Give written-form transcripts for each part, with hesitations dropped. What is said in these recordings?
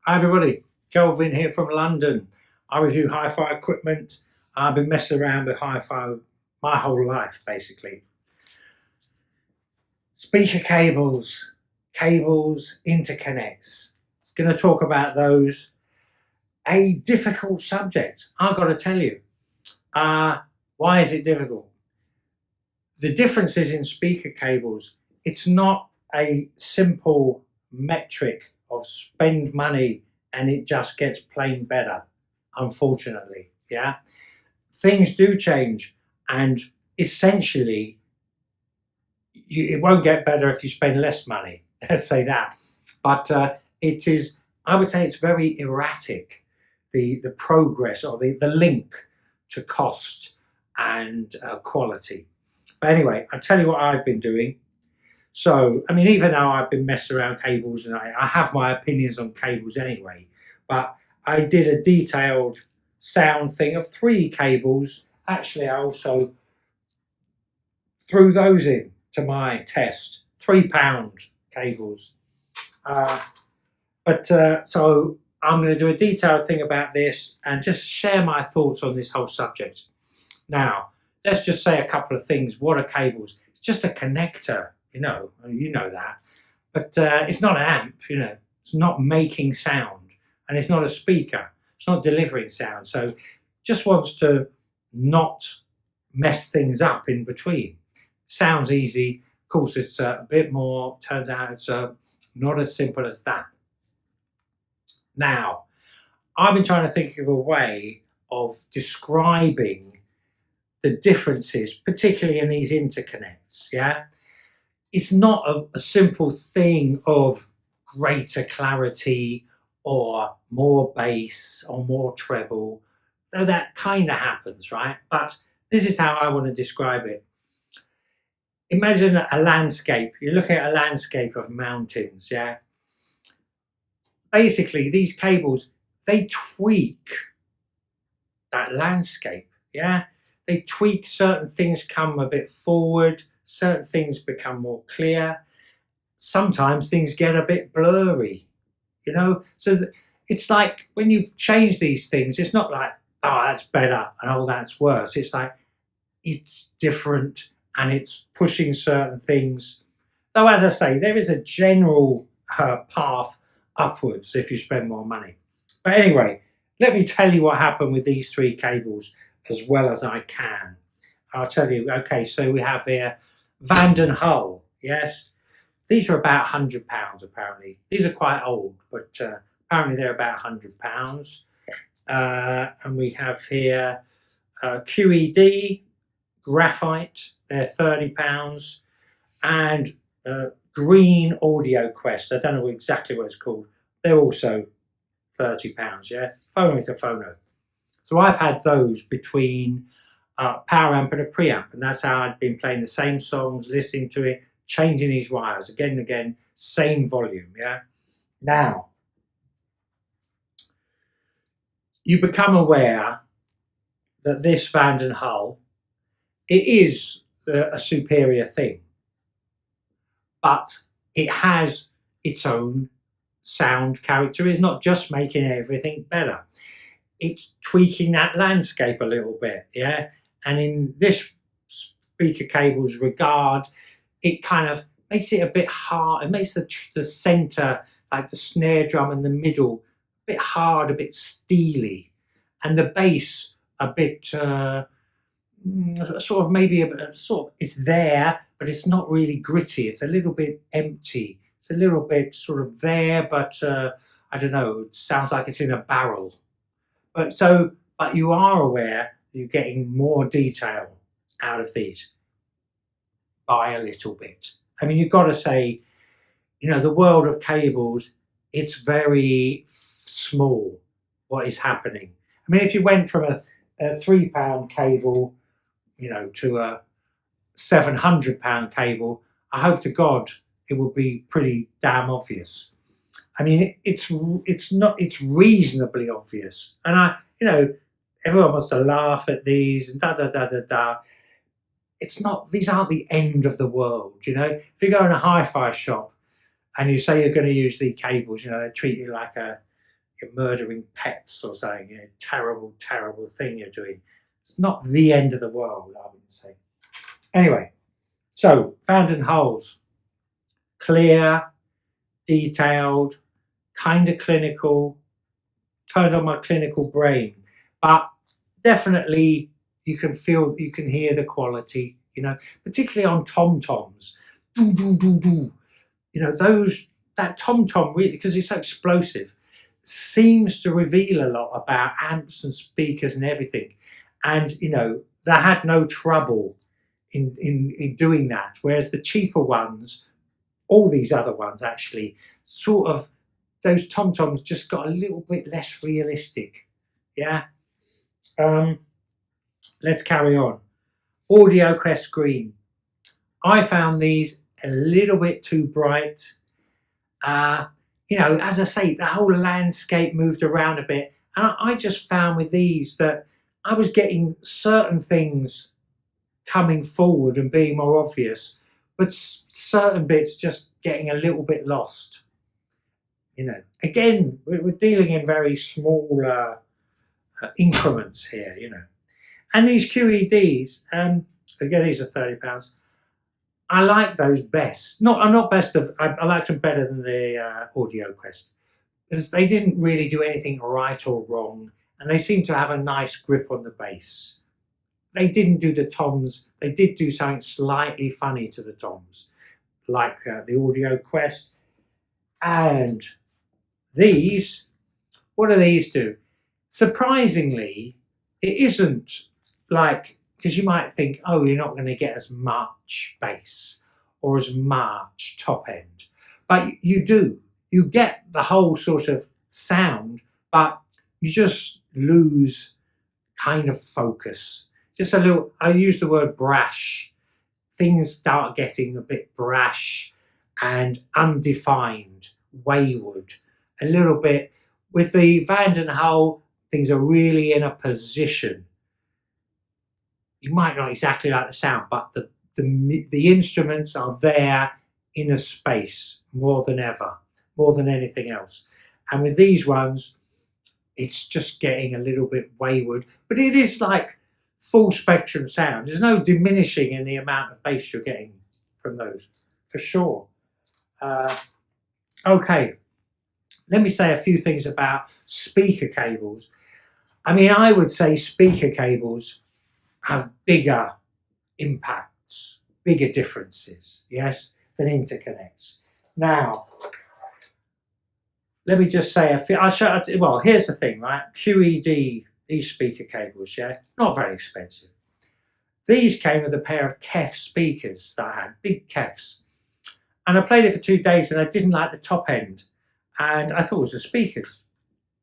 Hi everybody, Kelvin here from London. I review hi-fi equipment. I've been messing around with hi-fi my whole life basically. Speaker cables, interconnects. Going to talk about those. A difficult subject, I've got to tell you. Why is it difficult? The differences in speaker cables, it's not a simple metric of spend money and it just gets plain better, unfortunately. Yeah, things do change, and essentially it won't get better if you spend less money. Let's say that. But it is, I would say, it's very erratic, the progress or the link to cost and quality. But anyway, I'll tell you what I've been doing. So, I mean, even though I've been messing around cables and I have my opinions on cables anyway, but I did a detailed sound thing of 3 cables. Actually, I also threw those in to my test, £3 cables. So I'm going to do a detailed thing about this and just share my thoughts on this whole subject. Now, let's just say a couple of things. What are cables? It's just a connector, you know that. But it's not an amp, it's not making sound, and it's not a speaker. It's not delivering sound. So just wants to not mess things up in between. Sounds easy. Of course, it's a bit more. Turns out it's not as simple as that. Now, I've been trying to think of a way of describing the differences, particularly in these interconnects. Yeah, it's not a simple thing of greater clarity or more bass or more treble, though that kind of happens, right? But this is how I want to describe it. Imagine a landscape. You're looking at a landscape of mountains, yeah? Basically, these cables, they tweak that landscape, yeah? They tweak certain things, come a bit forward, certain things become more clear. Sometimes things get a bit blurry, So it's like when you change these things, it's not like, oh, that's better and oh, that's worse. It's like, it's different and it's pushing certain things. Though, as I say, there is a general path upwards if you spend more money. But anyway, let me tell you what happened with these 3 cables as well as I can. I'll tell you, okay, so we have here Vanden Hull, yes? These are about £100 apparently. These are quite old, but apparently they're about £100. And we have here QED, graphite, they're £30. And green Audioquest, I don't know exactly what it's called. They're also £30, yeah? Phono to phono. So I've had those between power amp and a preamp, and that's how I'd been playing the same songs, listening to it, changing these wires again and again, same volume, yeah? Now, you become aware that this Vanden Hull, it is a superior thing, but it has its own sound character. It's not just making everything better. It's tweaking that landscape a little bit, yeah? And in this speaker cable's regard, it kind of makes it a bit hard. It makes the center, like the snare drum in the middle, a bit hard, a bit steely. And the bass a bit, sort of maybe, it's there, but it's not really gritty. It's a little bit empty. It's a little bit sort of there, but I don't know, it sounds like it's in a barrel. But you are aware you're getting more detail out of these by a little bit. I mean, you've got to say, the world of cables, it's very small what is happening. I mean, if you went from a £3 cable, to a £700 cable, I hope to God it would be pretty damn obvious. I mean, it's reasonably obvious, and everyone wants to laugh at these and da da da da da. It's not; these aren't the end of the world, If you go in a hi-fi shop and you say you're going to use the cables, they treat you like a you're murdering pets or something. You know, terrible, terrible thing you're doing. It's not the end of the world, I wouldn't say. Anyway, so Vanden Hulls, clear, detailed, kind of clinical, turned on my clinical brain, but definitely you can feel, you can hear the quality, you know, particularly on tom-toms. Doo, doo, doo, doo. You know, that tom-tom really, because it's so explosive, seems to reveal a lot about amps and speakers and everything. And, you know, they had no trouble in doing that. Whereas the cheaper ones, all these other ones actually, sort of, those tom-toms just got a little bit less realistic. Yeah. Let's carry on. Audioquest Green. I found these a little bit too bright. You know, as I say, the whole landscape moved around a bit. And I just found with these that I was getting certain things coming forward and being more obvious, but certain bits just getting a little bit lost. You know, again, we're dealing in very small increments here, you know. And these QEDs, again, these are £30. I like those best. Not best of. I liked them better than the Audioquest, because they didn't really do anything right or wrong, and they seemed to have a nice grip on the bass. They didn't do the toms. They did do something slightly funny to the toms, like the Audioquest. And these, what do these do? Surprisingly, it isn't like, because you might think, oh, you're not going to get as much bass or as much top end. But you do. You get the whole sort of sound, but you just lose kind of focus. Just a little, I use the word brash. Things start getting a bit brash and undefined, wayward, a little bit. With the Vanden Hull, things are really in a position. You might not exactly like the sound, but the instruments are there in a space more than ever, more than anything else. And with these ones, it's just getting a little bit wayward, but it is like full spectrum sound. There's no diminishing in the amount of bass you're getting from those, for sure. Okay, let me say a few things about speaker cables. I mean, I would say speaker cables have bigger impacts, bigger differences, yes, than interconnects. Now, let me just say a few. Well, here's the thing, right? QED, these speaker cables, yeah, not very expensive. These came with a pair of KEF speakers that I had, big KEFs. And I played it for 2 days and I didn't like the top end. And I thought it was the speakers.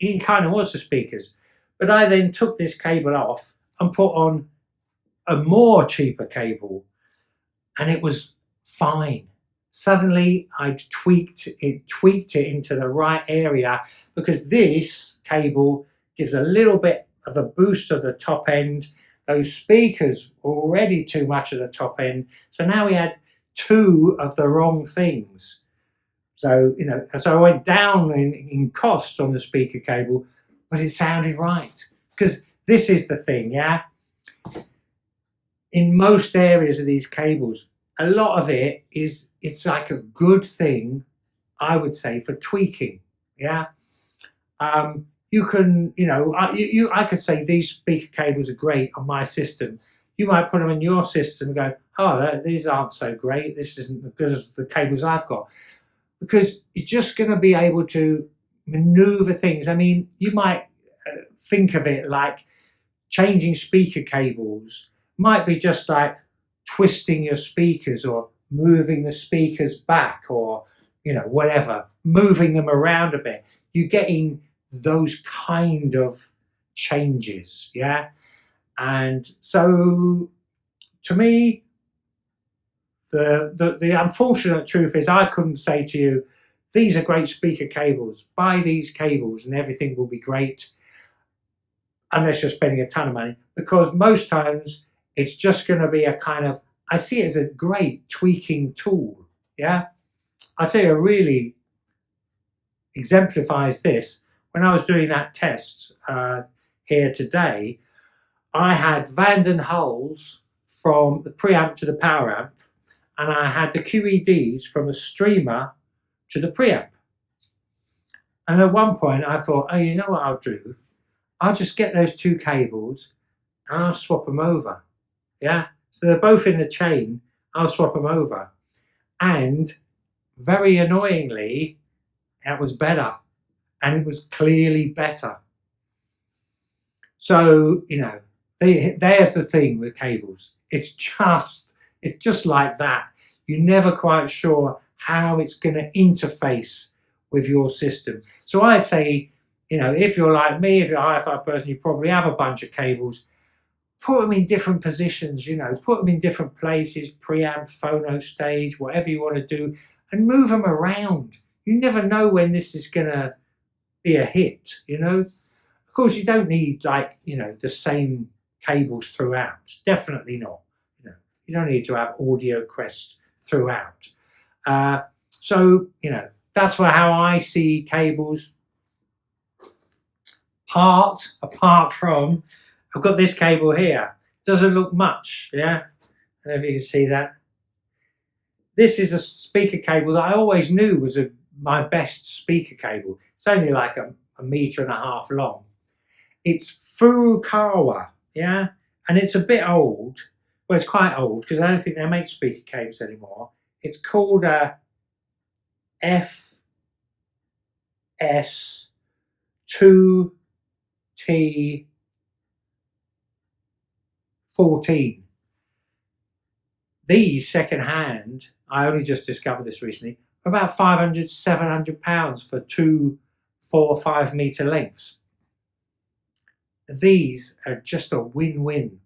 It kind of was the speakers. But I then took this cable off and put on a more cheaper cable, and it was fine. Suddenly I tweaked it into the right area, because this cable gives a little bit of a boost to the top end. Those speakers were already too much at the top end, so now we had 2 of the wrong things. So, you know, so I went down in cost on the speaker cable, but it sounded right. Because this is the thing, yeah? In most areas of these cables, a lot of it's like a good thing, I would say, for tweaking, yeah? You can, you know, I could say these speaker cables are great on my system. You might put them in your system and go, oh, these aren't so great. This isn't as good as the cables I've got. Because you're just going to be able to maneuver things. I mean, you might think of it like changing speaker cables might be just like twisting your speakers or moving the speakers back, or, you know, whatever, moving them around a bit. You're getting those kind of changes, yeah? And so, to me, the unfortunate truth is I couldn't say to you, these are great speaker cables, buy these cables and everything will be great, unless you're spending a ton of money, because most times it's just going to be a kind of, I see it as a great tweaking tool, yeah? I'll tell you, it really exemplifies this when I was doing that test here today, I had Vanden holes from the preamp to the power amp, and I had the QEDs from a streamer to the preamp. And at one point I thought, oh, you know what I'll do? I'll just get those two cables and I'll swap them over. Yeah, so they're both in the chain. I'll swap them over. And very annoyingly, it was better. And it was clearly better. So, you know, there's the thing with cables. It's just like that. You're never quite sure how it's going to interface with your system. So I'd say, you know, if you're like me, if you're a hi-fi person, you probably have a bunch of cables. Put them in different positions, you know, put them in different places, preamp, phono stage, whatever you want to do, and move them around. You never know when this is going to be a hit, you know. Of course, you don't need, like, you know, the same cables throughout. Definitely not. You know, you don't need to have Audioquest throughout. So, you know, that's how I see cables. Apart from, I've got this cable here. Doesn't look much, yeah? I don't know if you can see that. This is a speaker cable that I always knew was my best speaker cable. It's only like a 1.5 meters long. It's Furukawa, yeah? And it's a bit old. Well, it's quite old because I don't think they make speaker cables anymore. It's called a FS2T14. These second-hand, I only just discovered this recently, are about £500, £700 for 2 4 5 meter lengths. These are just a win-win.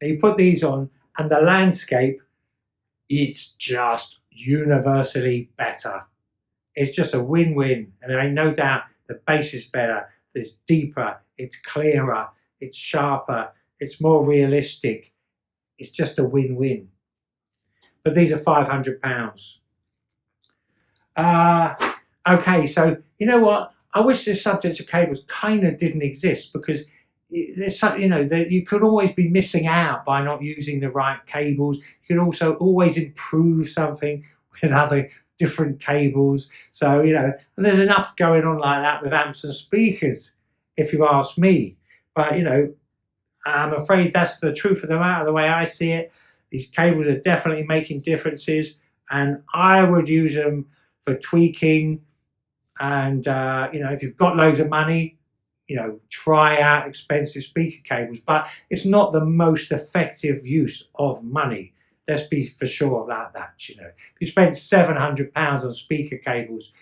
Now you put these on and the landscape, it's just universally better. It's just a win-win, and there ain't no doubt the bass is better, it's deeper, it's clearer, it's sharper, it's more realistic. It's just a win-win. But these are £500. Okay, so you know what? I wish this subject of cables kind of didn't exist, because there's something, you know, that you could always be missing out by not using the right cables. You could also always improve something with other different cables. So, you know, and there's enough going on like that with amps and speakers, if you ask me. But, you know, I'm afraid that's the truth of the matter, the way I see it. These cables are definitely making differences, and I would use them for tweaking. And, you know, if you've got loads of money, you know, try out expensive speaker cables, but it's not the most effective use of money. Let's be for sure about that, you know. If you spent £700 on speaker cables,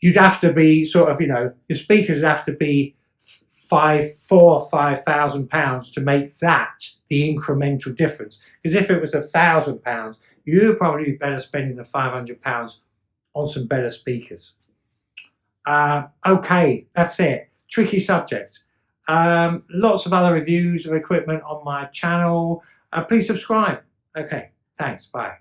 you'd have to be sort of, you know, your speakers would have to be £4,000 or £5,000 to make that the incremental difference. Because if it was £1,000, you'd probably be better spending the £500 on some better speakers. Okay, that's it. Tricky subject. Lots of other reviews of equipment on my channel. Please subscribe. Okay, thanks. Bye.